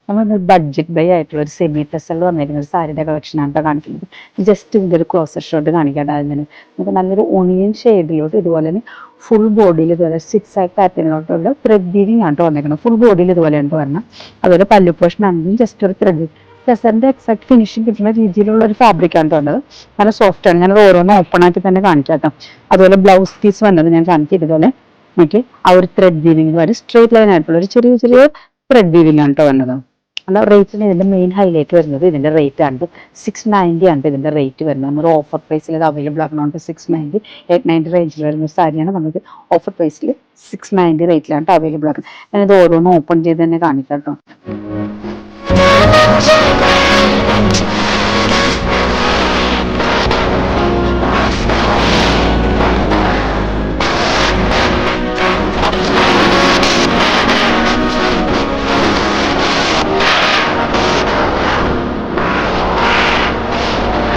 നമ്മൾ budget by ആയിട്ടുള്ള ഒരു സെമി ടെസൽ വന്നിരിക്കുന്ന ഒരു സാരിയുടെ കളക്ഷനാണ് കാണിക്കുന്നത്. ജസ്റ്റ് ഇതിൻ്റെ ഒരു ക്ലോസർ ഷോട്ട് കാണിക്കട്ടെ. അതിന് നമുക്ക് നല്ലൊരു ഒണിയൻ ഷെയ്ഡിലോട്ട് ഇതുപോലെ തന്നെ ഫുൾ ബോഡിയിൽ ഇതുപോലെ 6 പാറ്റേണിലോട്ടുള്ള ത്രെഡ് വീവിങ് ആണ് വന്നിരിക്കുന്നത്. ഫുൾ ബോഡിയിൽ ഇതുപോലെയാണ് പറഞ്ഞാൽ. അതുപോലെ പല്ലു പോർഷൻ ആണെങ്കിലും ജസ്റ്റ് ഒരു ത്രെഡ് ടെസറിന്റെ എക്സാക്ട് ഫിനിഷിംഗ് കിട്ടുന്ന രീതിയിലുള്ള ഒരു ഫാബ്രിക് ആണ് തോന്നുന്നത്. നല്ല സോഫ്റ്റ് ആണ്. ഞാനത് ഓരോന്നും ഓപ്പൺ ആക്കി തന്നെ കാണിക്കാം. അതുപോലെ ബ്ലൗസ് പീസ് വന്നത് ഞാൻ കാണിക്കും. ഇതുപോലെ നമുക്ക് ആ ഒരു ത്രെഡ് വീവിങ് വരെ സ്ട്രേറ്റ് ലൈൻ ആയിട്ടുള്ള ഒരു ചെറിയ ചെറിയ ത്രെഡ് വീവിങ് ആണ് വന്നത്. അല്ല റേറ്റിന് ഇതിന്റെ മെയിൻ ഹൈലൈറ്റ് വരുന്നത് ഇതിന്റെ റേറ്റ് ആണ്. 690 ആണ് ഇതിന്റെ റേറ്റ് വരുന്നത്. നമ്മൾ ഓഫർ പ്രൈസിൽ ഇത് അവൈലബിൾ ആക്കണോണ്ട് 690, 890 റേഞ്ചിൽ വരുന്ന സാരിയാണ് നമുക്ക് ഓഫർ പ്രൈസിൽ 690 റേറ്റിലാണ് അവൈലബിൾ ആക്കുന്നത്. ഞാനിത് ഓരോന്നും ഓപ്പൺ ചെയ്ത് തന്നെ കാണിക്കാം കേട്ടോ.